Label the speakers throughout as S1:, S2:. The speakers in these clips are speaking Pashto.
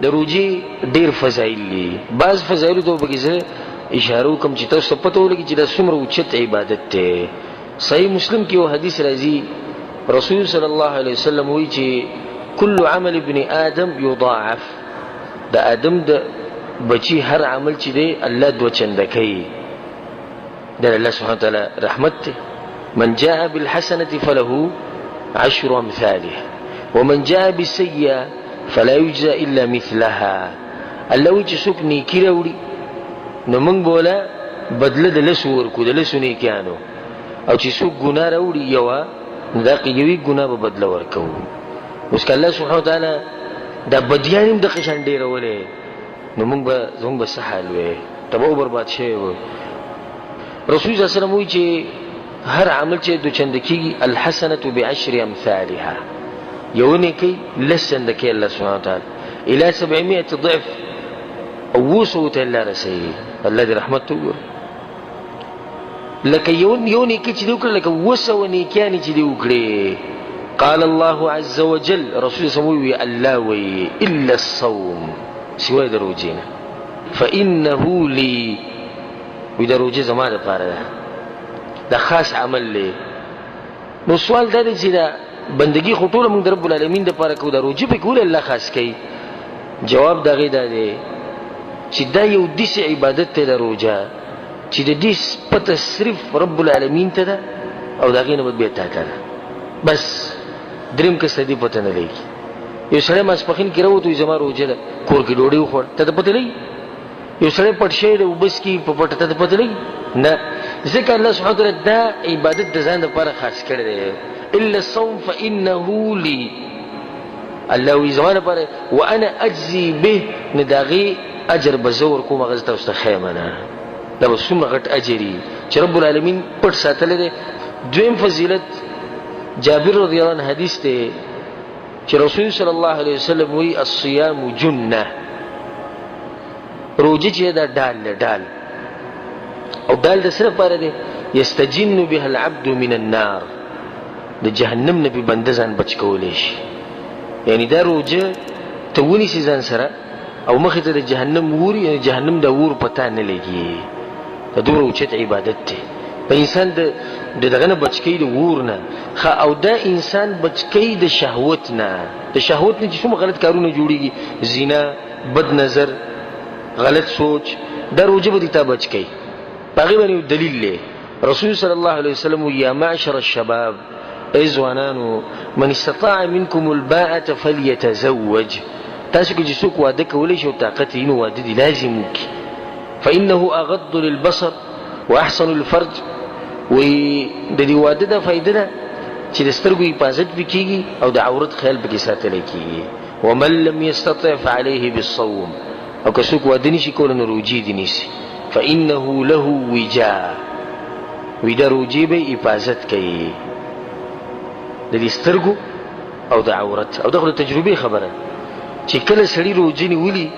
S1: د روجې ډېر فضایل دي. بعض فضایلو ته به زه اشاره وکړم چې تاسو ته پته ولګي چې دا څومره اوچت عبادت دی. صحیح مسلم کې یو حدیث راځي، رسول صلی الله علیه وسلم وایي چې کل عمل ابن آدم یضاعف، د آدم د بچی هر عمل چې دی الله دوه چنده کوي. دا الله سبحانه وتعالی رحمت دی. من جاء بالحسنة فله 10 أمثالها ومن جاء بالسيئة فلا يجزى إلا مثلها. الله وی چې څوک نیکی راوړي نو موږ بوله بدله د لسو ورکو، د لسو نیکیانو، او چې څوک ګناه راوړي یوه نو دا یوې ګناه به بدله ورکو. اوس که الله سبحانه وتعالی دا بدیان هم دغه شان ډېرولې نو موږ به څه حال وی، تباه و برباد شوی و. رسول صلی الله علیه وسلم وایي چې هر عمل چې دو چنده کېږي الحسنة ب10 أمثالها، یو نیکی لس چنده کوي الله سبحانه وتعالی الى 700 ضعف، او 200 ته الله رسوي. الله دې رحمت وګوره. لکه یو نیکی چې دی وکړه لکه 200 نیکیانې چې دی وکړې. قال الله عز وجل، رسول صلی الله علیه وسلم وی الله وی الا الصوم، سوای د روجې نه، فانه لي، وی د روجې زما دپاره ده، دا خاص عمل دی. نو سوال دا دی چې دا بندگی خو ټوله موږ د رب العالمین دپاره کوو، دا روجې پکې ولې الله خاص کوي؟ جواب د هغې دا دی چې دا یو داسې عبادت دی د روجه چې د دې پته صرف رب العالمین ته ده او د هغې نه بیا تا ته ده. بس دریم کس ته دې پته نه لګي. یو سړی ماسپښین کې راووت وایي زما روجه ده، کور کې ډوډۍ وخوړ، ته ته پته لګي؟ یو سړی پټ شوی دی اوبه څکي په پټه، ته ته پته لګي؟ نه، ځکه الله سبحانه وتعالی دا عبادت د ځان دپاره خاص کړی دی. الا الصوم فانه لي، الله وی زما دپاره وانا اجزي به، نه د هغې اجر به زه ورکوم، هغه زه تاسو ته ښیم نه. دا به څومره غټ اجر وي چې رب العالمین پټ ساتلی دی. دویم فضیلت جابر رضی الله عنه حدیث دی چې رسول صلی الله علیه وسلم وی الصیام جنه، روجه چې دا ډال دی، ډال، او ډال د څه لپاره دی؟ یستجن بها العبد من النار، د جهنم نه به بنده ځان بچ کولی شي. یعنی دا روجه ته ونیسي ځان سره او مخې ته د جهنم اور، یعنی جهنم د اور پتا نه لګي. دا دومره اوچت عبادت دی. په انسان د دغه نه بچ کوي، د اور نه، او دا انسان بچ کوي د شهوت نه. د شهوت نه چې څومره غلط کارونه جوړېږي، زنا، بد نظر، غلط سوچ، دا روجه به دې تا بچ کوي. په هغې باندې دلیل دی. رسول صلی الله علیه وسلم یا معشر الشباب، ای ځوانانو، من استطاع منکم الباءة فلیتزوج، تاسو کې چې څوک واده کولی شي او طاقت یې نو واده دې لازم وکړي. فانه اغض للبصر واحسن الفرج، وی د دې واده دا فایده ده چې د سترګو حفاظت پې کېږي او د عورت خیال پکې ساتلی کېږي. ومن لم یستطع فعلیه بالصوم، او که څوک واده نشي کولی نو روجې دې نیسي. فانه له وجا، وی دا روجې به حفاظت کوي د دې سترګو او د عورت. او دغه د تجربې خبره چې کله سړي روجې نیولي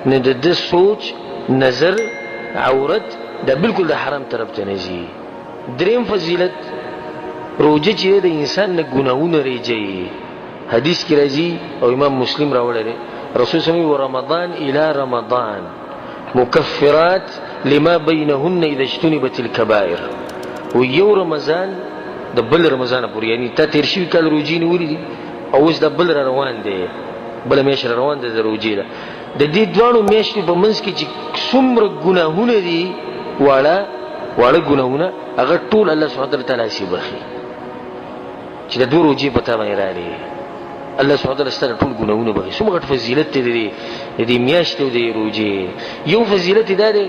S1: نو د ده سوچ، نظر، عورت دا بالکل د حرام طرف ته نه ځي. دریم فضیلت، روجه چې د انسان نه ګناهونه ریجوي. حدیث کې راځي او امام مسلم راوړی دی، رسول صلی الله علیه وسلم ورمضان الى رمضان مکفرات لما بینهن اذا اجتنبت الکبائر، و یو رمضان د بل رمضان پورې، یعنی تا تیر شوي کال روجې نیولي دي او اوس دا بل را روان دی، بله میاشت را روان دی د روجې ده. د دې دواړو میاشتو په منځ کې چې څومره ګناهونه دي، واړه ګناهونه، هغه ټول الله سبحانه وتعالی تعالی شي بخي چې د دوه روجې په تا باندې راغلي. الله سبحانه وتعالی ستاسو ټول ګناهونه بخي. څومره غټ فضیلت دی د دې میاشتې او د روجې. یو فضیلت دا دی،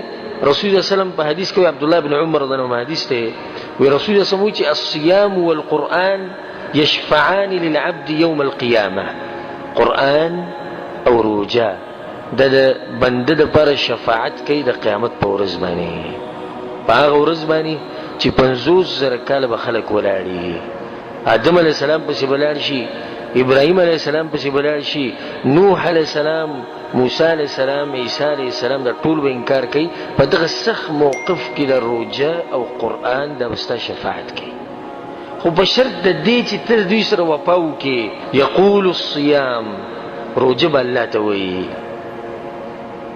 S1: رسول الله صلی الله علیه وسلم په حدیث کې عبد الله بن عمر رضی الله عنه حدیث دی، وی رسول الله صلی الله علیه وسلم چې الصيام والقرآن يشفعان للعبد يوم القيامة، قرآن او روجه د بنده دپاره شفاعت کوي د قیامت په ورځ باندې. په هغه ورځ باندې چې 50,000 کاله به خلک ولاړي، آدم علیه السلام پسې به لاړ شي، ابراهیم علیه السلام پسې به لاړ شي، نوح علیه السلام، موسی علیه السلام، عیسی علیه السلام، دا ټول به انکار کوي. په دغه سخت موقف کې د روجه او قرآن دا به ستا شفاعت کوي، خو په شرط د دې چې ته دوی سره وفا وکړې. یقول الصیام، روجه به الله ته وایي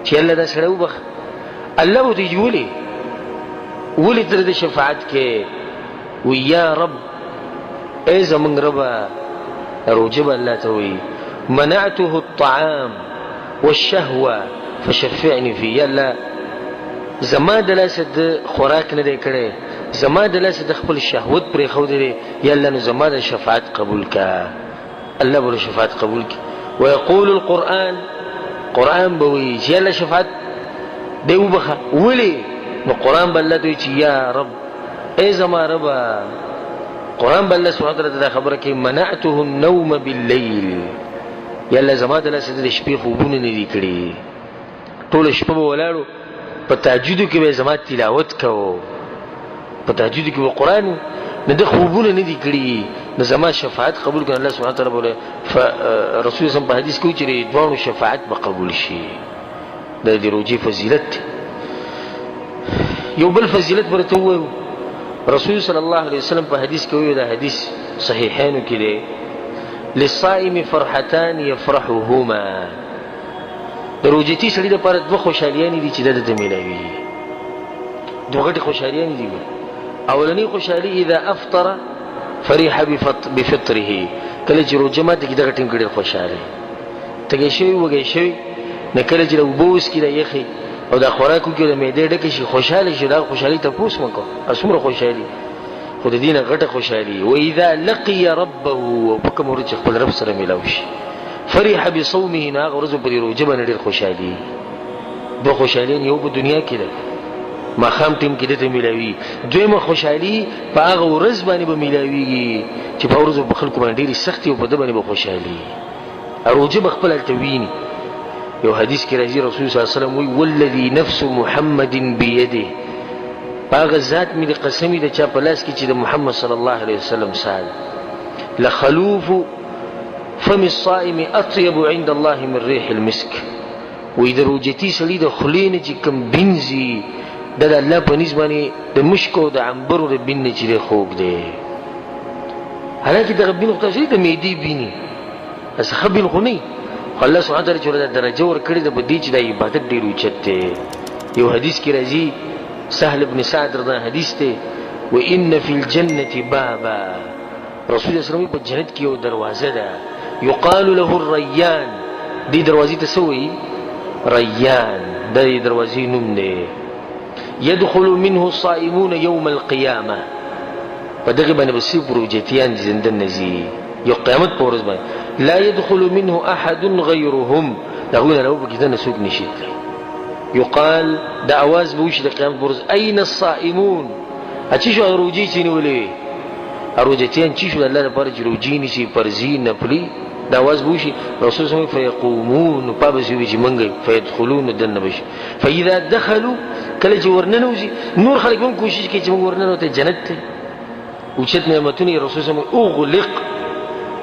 S1: چې الله دا سړی وبخ الله ورته ویلي ولې تر دې شفاعت کې وی یا رب ای زمونږ ربه روجه به الله ته وی منعته الطعام والشهوه فشفعني فيه یا الله زما د لاسه د خوراک نه دی کړی زما د لاسه د خپل شهوت پرېښودی دی یا الله نو زما د شفاعت قبول کا الله به شفاعت قبول کی ويقول القرآن قرآن به وی چې الله شفاعت دی وبخه ولې نو قرآن به الله ته وی چې یا رب ای زما ربه قرآن به الله سبحانه وتعالی دا خبره کوي منعته النوم باللیل یا الله زما د لاسه د شپې خوبونه نه دي کړي ټوله شپه به ولاړو په تهجدو کې به زما تلاوت کوو په تهجدو کې به قرآن نه د خوبونه نه دي کړي نو زما شفاعت قبول کړي الله سبحانه وتعالی بوله رسول الله په حدیث کې وایي چې دوه شفاعت به قبول شي د دې روجي فضیلت یو بل فضیلت ورته وایو رسول صلی الله علیه وسلم په حدیث کې وایي دا حدیث صحیحینو کې دی للصائم فرحتان يفرحهما د روجتي سړي لپاره دوه خوشالیانې دي چې دته ملوي دوه غټي خوشالیانې دي اولنی خوشالي اذا افطر فرح بفطره کله چې روجه ماته کې دغه ټیم کې ډېر خوشاله تګي شوی وګي شوی نه کله چې وبوس کې د یخي او د خوراکو کې د معده ډکه شي خوشاله شي دا خوشالي ته پوس مکو اسمره خوشالي خود دینه غټه خوشالي و اذا لقي ربه وبكم ورچ خپل رب سره ملاوي شي فرح بصومه نا غرزو پر روجه باندې ډېر خوشالي دو خوشالي یو په دنیا کې ده ما خام ټیم کې دته ملاوي دویمه خوشالي په هغه ورځ باندې به ملاويږي چې په ورځو په خلکو باندې ډېری سختي او په د باندې به خوشالي روجه بخپل التویني یو حدیث کې راځي رسول صلی الله علیه وسلم وی والذي نفس محمد بيده هغه ذات مې د قسمی د چا په لاس کې چې د محمد صلی الله علیه وسلم سال لخلوف فم الصائم اطيب عند الله من ريح المسك وې د روجتي سړي د خلینه چې کم بنزي د الله په نسبانه د مشکو د عنبرو د بینه چې خوږ دی حالکه د غبین خو ته د میدی بینی اس خبین خو نه الله سبحانه وتعالى چې د درجه ور کړی د بدی چې د عبادت ډیر اوچت دی یو حدیث کې راځي سهل ابن سعد رضی الله حدیث ته وان فی الجنه بابا رسول الله صلی الله علیه وسلم په جنت کې یو دروازه ده یقال له الریان دې دروازې ته سوې ریان دې دروازې نوم دی يدخل منه الصائمون يوم القيامه فدغه باندې بسې بروجتيان زنده نزي یو قیامت په ورځ باندې لا يدخل منه احد غيرهم دغه لو بکې نه سوق نشي يقال دا اواز بوش د قیامت په ورځ اين الصائمون اچي شو روجي چې نیولې اروجتيان چې شو الله لپاره چې روجي نشي فرضي نفلي دا اواز بوشي رسول الله فيقومون پابسي چې منګي فيدخلون دنبش فاذا دخلوا کله چې ورننوزي نور خلک هم کوشش کوي چې موږ ورننوته جنت ته اوچت نعمتونه رسول الله اغلق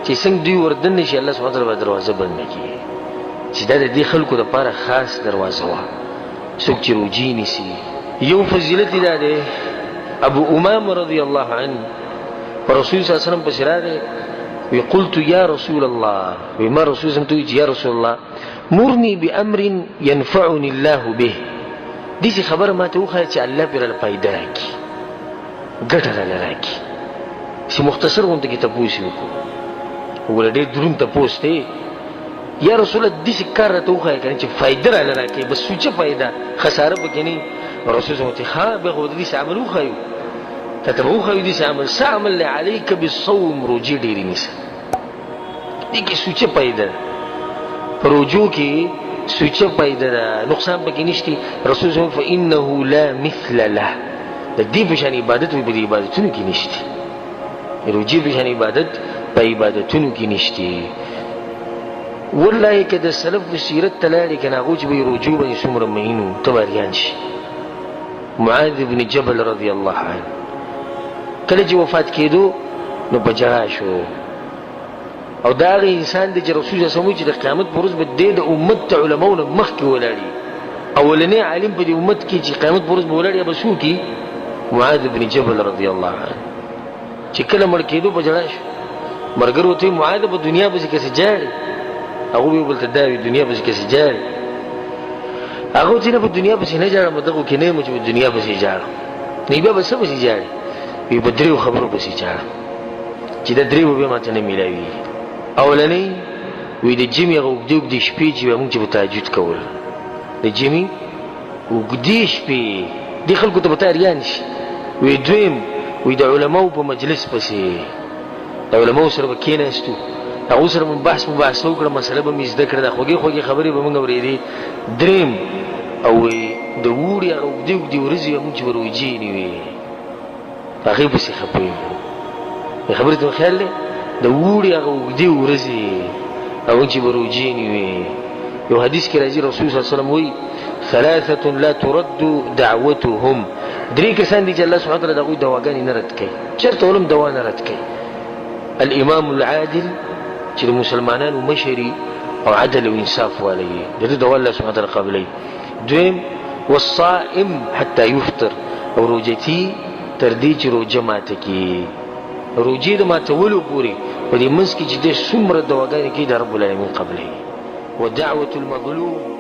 S1: چې څنګه دوی وردن شي الله سبحانه وتعالى دروازه بند کړي چې دا د دې خلکو لپاره خاص دروازه و څوک چې روجي نشي یو فضیلت دی ده ابو امامه رضی الله عنه رسول صلی الله علیه وسلم په سراغه وی قلت یا رسول الله وما رسول الله ته یا رسول الله مرني بامر ينفعني الله به دې خبره ما ته وخه چې الله پر فائدہ راکړي ګټه راکړي چې مختصر غونډه کې تاسو وکړو ولډې درون تاسو ته یا رسول الله دې کار ته وخه کنه چې فائدہ راکړي بس سوچه فائدہ خساره بګنی رسول الله ته ها به غوډې عمل وخایو تتبوخ دې عمل سعمل عليك بالصوم روجي ډېری نشه دې کې سوچه فائدہ روجو کې سوچه فائدہ ده نقصان پکې نشتی رسول الله فانه لا مثل له د دې په شان عبادت په عبادتونو کې نشتی روجي په شان عبادت په عبادتونو کې نشتی والله کده سلف سیرت تلاړي کنه غوج به روجو به څومره مهینو تباریان شي معاذ بن جبل رضی الله عنه کله چې وفات کېدو نو بجرا شو او دا انسان د رسول الله صلی الله علیه وسلم د قیامت پر ورځ به د امت علماء مخ کې ولاړي اولنی عالم په دې امت کې چې قیامت پر ورځ به ولاړي به شو کې معاذ بن جبل رضی الله عنه چې کله مړ کېدو بجرا شو مرګرو ته معاذ په دنیا به کې څه جاړي هغه به بلته دا دنیا به کې څه جاړي هغه چې نه په دنیا پسې نه جاړم دغه کې نه مو چې په دنیا پسې جاړم نه بیا به څه پسې جاړې وي په دریو خبرو پسې جاړم چې دا دریو به ماته نه میلاوي اولنۍ وي د جمعې هغه اوږدې اوږدې شپې چې به مونږ چې به تهجد کول د جمعې اوږدې شپې دې خلکو ته به ته اریان شي وي دویم وي د علماو په مجلس پسې د علماو سره به کېناستو هغو سره به بحث مباحثه وکړه مسله به مې زده کړه دا خوږې خوږې خبرې به مونږ اورېدې دریم او د اوړي هغه اوږدې اوږدې ورځې به مونږ چې به روژې نیوې هغې پسې خفه یو خبرې ته خیال دی د اوړي هغه اوږدې ورځې او چې به روژې نیوې یو حدیث کې راځي رسول صلی الله علیه وسلم وایي ثلاثة لا ترد دعوتهم درې کسان دي چې الله سبحانه وتعالی د هغوی دواګانې نه رد کوي چېرته ولم دوا نه رد کوي الامام العادل چې د مسلمانانو مشري او عدل او انصاف والی د دې دوا الله سبحانه وتعالی قبلوي دویم والصائم حتى يفطر او روجتي تر دې چې روجه ماته کړي روجې د ماتولو پورې په دې منځ کې چې دې څومره دواګانې کوي د رب العالمین قبلوي ودعوة المظلوم